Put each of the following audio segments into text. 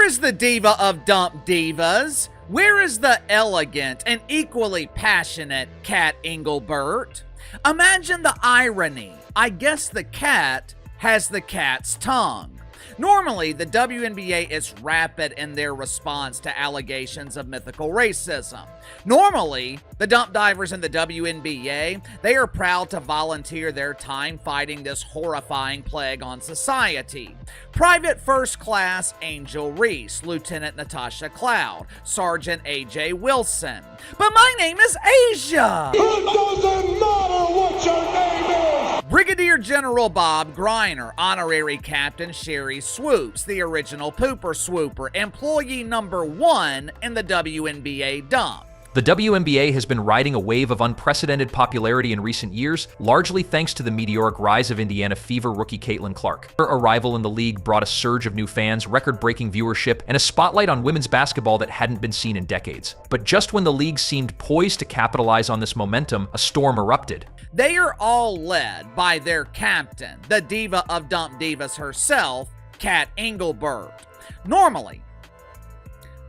is the diva of dump divas? Where is the elegant and equally passionate Kat Engelbert? Imagine the irony. I guess the cat has the cat's tongue. Normally, the WNBA is rapid in their response to allegations of mythical racism. Normally, the dump divers in the WNBA, they are proud to volunteer their time fighting this horrifying plague on society. Private First Class Angel Reese, Lieutenant Natasha Cloud, Sergeant AJ Wilson. But my name is Asia! It doesn't matter what your name is! Brigadier General Bob Greiner, Honorary Captain Sherry Swoops, the original pooper swooper, employee number 1 in the WNBA dump. The WNBA has been riding a wave of unprecedented popularity in recent years, largely thanks to the meteoric rise of Indiana Fever rookie Caitlin Clark. Her arrival in the league brought a surge of new fans, record-breaking viewership, and a spotlight on women's basketball that hadn't been seen in decades. But just when the league seemed poised to capitalize on this momentum, a storm erupted. They are all led by their captain, the diva of dump divas herself, Kat Engelbert. Normally,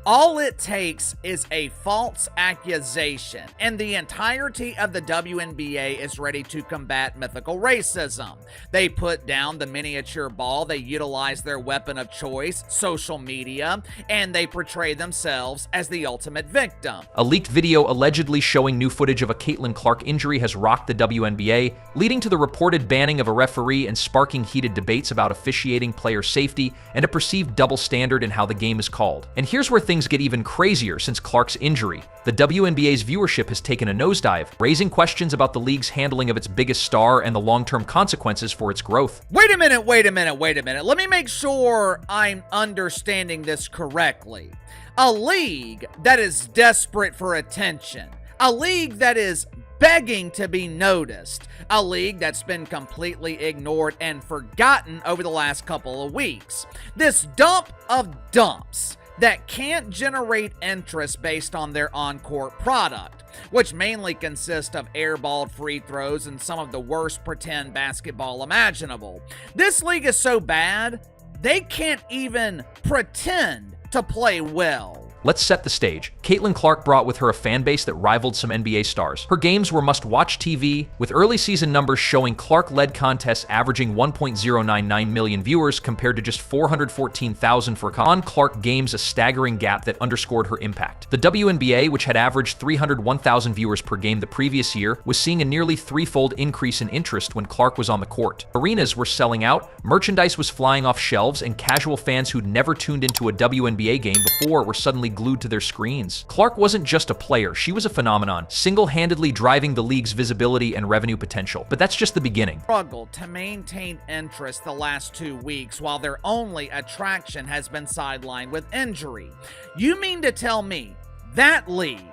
all it takes is a false accusation, and the entirety of the WNBA is ready to combat mythical racism. They put down the miniature ball, they utilize their weapon of choice, social media, and they portray themselves as the ultimate victim. A leaked video allegedly showing new footage of a Caitlin Clark injury has rocked the WNBA, leading to the reported banning of a referee and sparking heated debates about officiating, player safety, and a perceived double standard in how the game is called. And here's where things get even crazier since Clark's injury. The WNBA's viewership has taken a nosedive, raising questions about the league's handling of its biggest star and the long-term consequences for its growth. Wait a minute. Let me make sure I'm understanding this correctly. A league that is desperate for attention. A league that is begging to be noticed. A league that's been completely ignored and forgotten over the last couple of weeks. This dump of dumps that can't generate interest based on their on-court product, which mainly consists of airballed free throws and some of the worst pretend basketball imaginable. This league is so bad, they can't even pretend to play well. Let's set the stage. Caitlin Clark brought with her a fan base that rivaled some NBA stars. Her games were must-watch TV, with early season numbers showing Clark-led contests averaging 1.099 million viewers compared to just 414,000 for on-Clark games, a staggering gap that underscored her impact. The WNBA, which had averaged 301,000 viewers per game the previous year, was seeing a nearly threefold increase in interest when Clark was on the court. Arenas were selling out, merchandise was flying off shelves, and casual fans who'd never tuned into a WNBA game before were suddenly glued to their screens. Clark wasn't just a player, she was a phenomenon, single-handedly driving the league's visibility and revenue potential. But that's just the beginning. Struggled to maintain interest the last 2 weeks while their only attraction has been sidelined with injury. You mean to tell me that league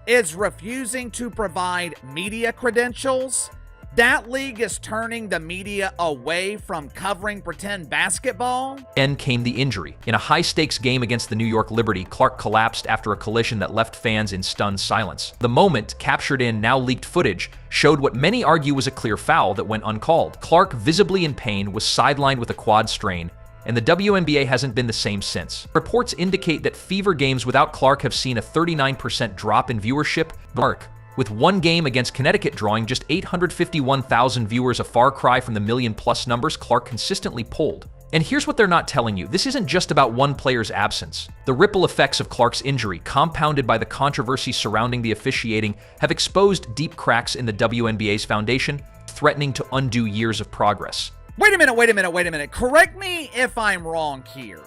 is refusing to provide media credentials? That league is turning the media away from covering pretend basketball? Then came the injury. In a high-stakes game against the New York Liberty, Clark collapsed after a collision that left fans in stunned silence. The moment, captured in now leaked footage, showed what many argue was a clear foul that went uncalled. Clark, visibly in pain, was sidelined with a quad strain, and the WNBA hasn't been the same since. Reports indicate that Fever games without Clark have seen a 39% drop in viewership. Clark, with one game against Connecticut drawing just 851,000 viewers, a far cry from the million-plus numbers Clark consistently pulled. And here's what they're not telling you. This isn't just about one player's absence. The ripple effects of Clark's injury, compounded by the controversy surrounding the officiating, have exposed deep cracks in the WNBA's foundation, threatening to undo years of progress. Wait a minute. Correct me if I'm wrong here.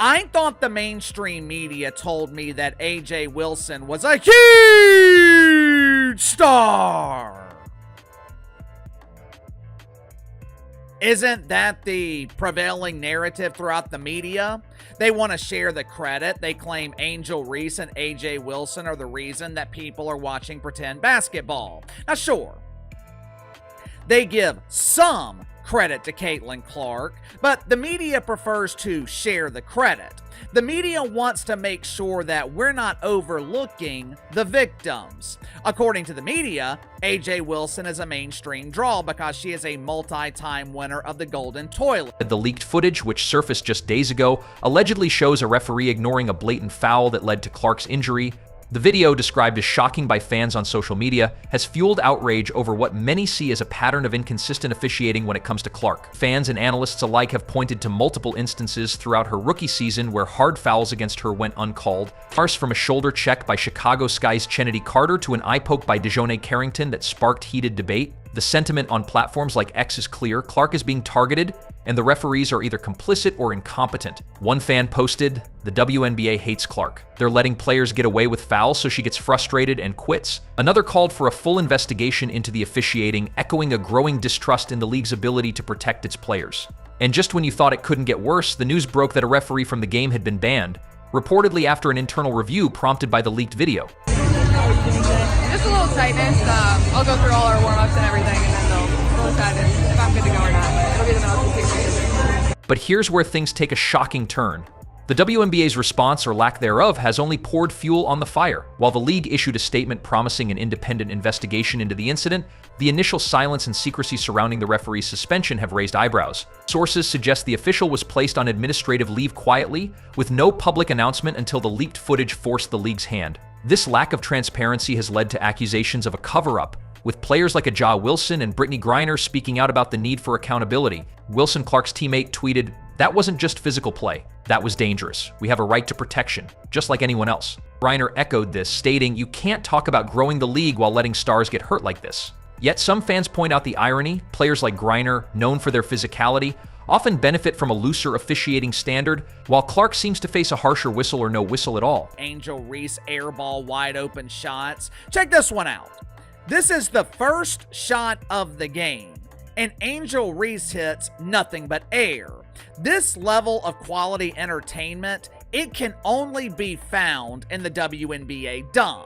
I thought the mainstream media told me that AJ Wilson was a huge star. Isn't that the prevailing narrative throughout the media? They want to share the credit. They claim Angel Reese and AJ Wilson are the reason that people are watching pretend basketball. Now, sure, they give some credit to Caitlin Clark, but the media prefers to share the credit. The media wants to make sure that we're not overlooking the victims. According to the media, AJ Wilson is a mainstream draw because she is a multi-time winner of the Golden Toilet. The leaked footage, which surfaced just days ago, allegedly shows a referee ignoring a blatant foul that led to Clark's injury. The video, described as shocking by fans on social media, has fueled outrage over what many see as a pattern of inconsistent officiating when it comes to Clark. Fans and analysts alike have pointed to multiple instances throughout her rookie season where hard fouls against her went uncalled. Farce from a shoulder check by Chicago Sky's Chennedy Carter to an eye poke by Dejounte Carrington that sparked heated debate. The sentiment on platforms like X is clear. Clark is being targeted, and the referees are either complicit or incompetent. One fan posted, "The WNBA hates Clark. They're letting players get away with fouls so she gets frustrated and quits." Another called for a full investigation into the officiating, echoing a growing distrust in the league's ability to protect its players. And just when you thought it couldn't get worse, the news broke that a referee from the game had been banned, reportedly after an internal review prompted by the leaked video. Just a little tightness. I'll go through all our warm-ups and everything, and then they'll decide if I'm good to go or not. It'll be the medical team. But here's where things take a shocking turn. The WNBA's response, or lack thereof, has only poured fuel on the fire. While the league issued a statement promising an independent investigation into the incident, the initial silence and secrecy surrounding the referee's suspension have raised eyebrows. Sources suggest the official was placed on administrative leave quietly, with no public announcement until the leaked footage forced the league's hand. This lack of transparency has led to accusations of a cover-up, with players like Aja Wilson and Brittany Griner speaking out about the need for accountability. Wilson, Clark's teammate, tweeted, "That wasn't just physical play. That was dangerous. We have a right to protection, just like anyone else." Griner echoed this, stating, "You can't talk about growing the league while letting stars get hurt like this." Yet some fans point out the irony. Players like Griner, known for their physicality, often benefit from a looser officiating standard, while Clark seems to face a harsher whistle or no whistle at all. Angel Reese airball wide open shots. Check this one out. This is the first shot of the game, and Angel Reese hits nothing but air. This level of quality entertainment, it can only be found in the WNBA dump.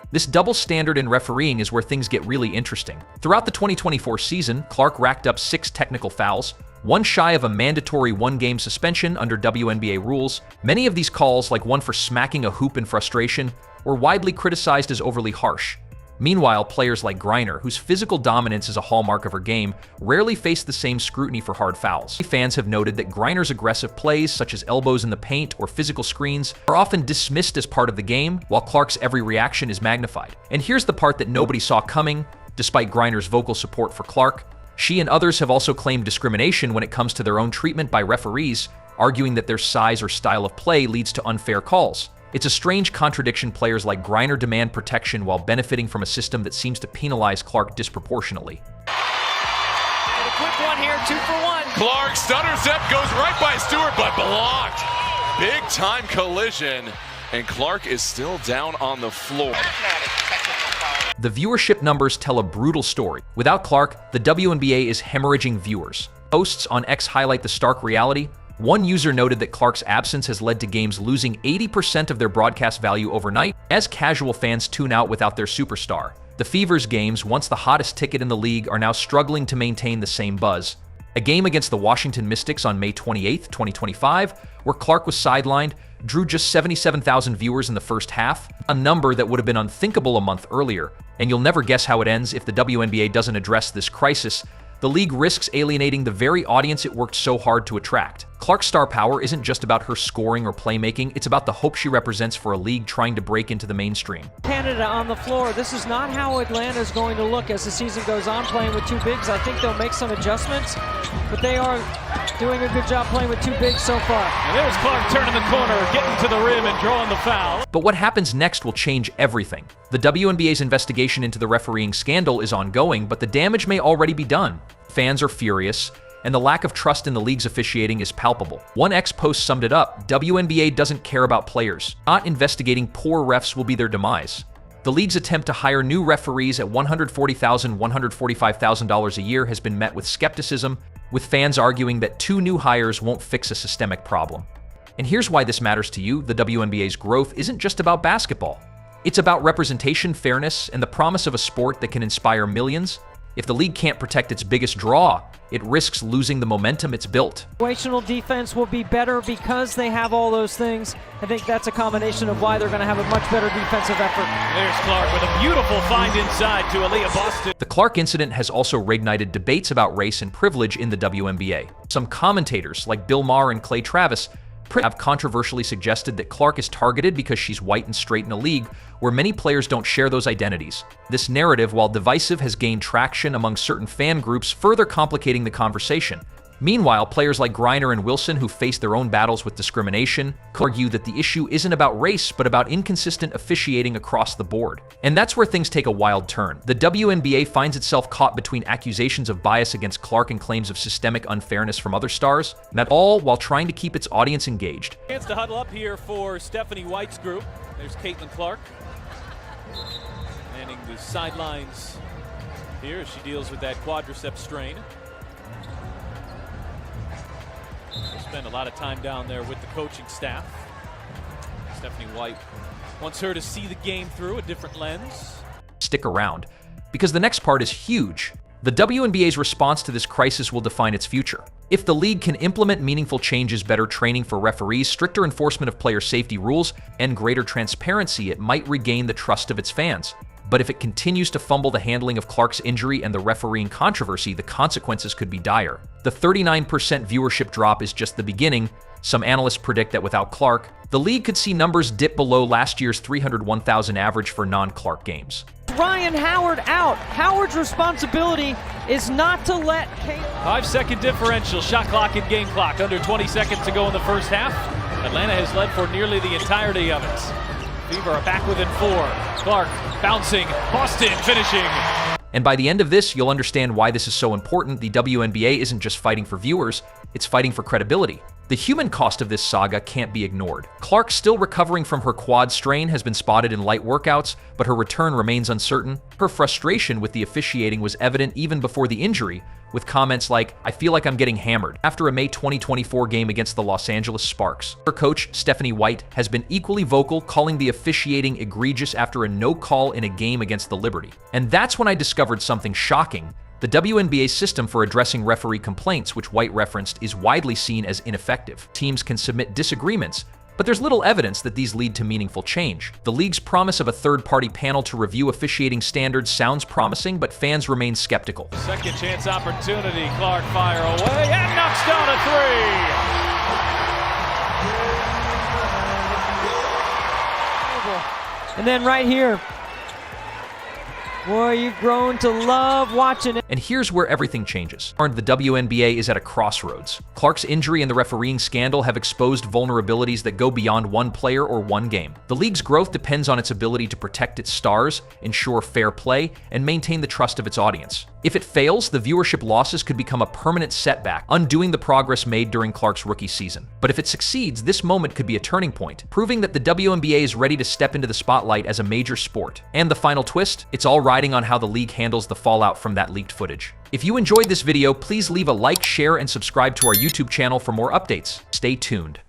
This double standard in refereeing is where things get really interesting. Throughout the 2024 season, Clark racked up 6 technical fouls, one shy of a mandatory one-game suspension under WNBA rules. Many of these calls, like one for smacking a hoop in frustration, were widely criticized as overly harsh. Meanwhile, players like Griner, whose physical dominance is a hallmark of her game, rarely face the same scrutiny for hard fouls. Fans have noted that Griner's aggressive plays, such as elbows in the paint or physical screens, are often dismissed as part of the game, while Clark's every reaction is magnified. And here's the part that nobody saw coming. Despite Griner's vocal support for Clark, she and others have also claimed discrimination when it comes to their own treatment by referees, arguing that their size or style of play leads to unfair calls. It's a strange contradiction. Players like Griner demand protection while benefiting from a system that seems to penalize Clark disproportionately. A quick one here, 2 for 1. Clark stutter step goes right by Stewart, but blocked. Big time collision, and Clark is still down on the floor. The viewership numbers tell a brutal story. Without Clark, the WNBA is hemorrhaging viewers. Posts on X highlight the stark reality. One user noted that Clark's absence has led to games losing 80% of their broadcast value overnight as casual fans tune out without their superstar. The Fever's games, once the hottest ticket in the league, are now struggling to maintain the same buzz. A game against the Washington Mystics on May 28, 2025, where Clark was sidelined, drew just 77,000 viewers in the first half, a number that would have been unthinkable a month earlier. And you'll never guess how it ends if the WNBA doesn't address this crisis. The league risks alienating the very audience it worked so hard to attract. Clark's star power isn't just about her scoring or playmaking, it's about the hope she represents for a league trying to break into the mainstream. Canada on the floor. This is not how Atlanta is going to look as the season goes on, playing with 2 bigs. I think they'll make some adjustments, but they are doing a good job playing with 2 bigs so far. And there's Clark turning the corner, getting to the rim and drawing the foul. But what happens next will change everything. The WNBA's investigation into the refereeing scandal is ongoing, but the damage may already be done. Fans are furious, and the lack of trust in the league's officiating is palpable. One X post summed it up: WNBA doesn't care about players. Not investigating poor refs will be their demise. The league's attempt to hire new referees at $140,000, $145,000 a year has been met with skepticism, with fans arguing that 2 new hires won't fix a systemic problem. And here's why this matters to you. The WNBA's growth isn't just about basketball. It's about representation, fairness, and the promise of a sport that can inspire millions. If the league can't protect its biggest draw, it risks losing the momentum it's built. Situational defense will be better because they have all those things. I think that's a combination of why they're going to have a much better defensive effort. There's Clark with a beautiful find inside to Aaliyah Boston. The Clark incident has also reignited debates about race and privilege in the WNBA. Some commentators, like Bill Maher and Clay Travis, have controversially suggested that Clark is targeted because she's white and straight in a league where many players don't share those identities. This narrative, while divisive, has gained traction among certain fan groups, further complicating the conversation. Meanwhile, players like Griner and Wilson, who face their own battles with discrimination, argue that the issue isn't about race, but about inconsistent officiating across the board. And that's where things take a wild turn. The WNBA finds itself caught between accusations of bias against Clark and claims of systemic unfairness from other stars, and that all while trying to keep its audience engaged. Chance to huddle up here for Stephanie White's group. There's Caitlin Clark manning the sidelines here as she deals with that quadriceps strain. We'll spend a lot of time down there with the coaching staff. Stephanie White wants her to see the game through a different lens. Stick around, because the next part is huge. The WNBA's response to this crisis will define its future. If the league can implement meaningful changes, better training for referees, stricter enforcement of player safety rules, and greater transparency, it might regain the trust of its fans. But if it continues to fumble the handling of Clark's injury and the refereeing controversy, the consequences could be dire. The 39% viewership drop is just the beginning. Some analysts predict that without Clark, the league could see numbers dip below last year's 301,000 average for non-Clark games. Ryan Howard out. Howard's responsibility is not to let Kate... 5-second differential, shot clock and game clock. Under 20 seconds to go in the first half. Atlanta has led for nearly the entirety of it. Fever are back within 4. Clark bouncing, Boston finishing. And by the end of this, you'll understand why this is so important. The WNBA isn't just fighting for viewers, it's fighting for credibility. The human cost of this saga can't be ignored. Clark, still recovering from her quad strain, has been spotted in light workouts, but her return remains uncertain. Her frustration with the officiating was evident even before the injury, with comments like, "I feel like I'm getting hammered," after a May 2024 game against the Los Angeles Sparks. Her coach, Stephanie White, has been equally vocal, calling the officiating egregious after a no call in a game against the Liberty. And that's when I discovered something shocking. The WNBA system for addressing referee complaints, which White referenced, is widely seen as ineffective. Teams can submit disagreements, but there's little evidence that these lead to meaningful change. The league's promise of a third-party panel to review officiating standards sounds promising, but fans remain skeptical. Second chance opportunity, Clark fire away and knocks down a 3. And then right here, boy, you've grown to love watching it. And here's where everything changes. The WNBA is at a crossroads. Clark's injury and the refereeing scandal have exposed vulnerabilities that go beyond one player or one game. The league's growth depends on its ability to protect its stars, ensure fair play, and maintain the trust of its audience. If it fails, the viewership losses could become a permanent setback, undoing the progress made during Clark's rookie season. But if it succeeds, this moment could be a turning point, proving that the WNBA is ready to step into the spotlight as a major sport. And the final twist? It's all riding on how the league handles the fallout from that leaked footage. If you enjoyed this video, please leave a like, share, and subscribe to our YouTube channel for more updates. Stay tuned.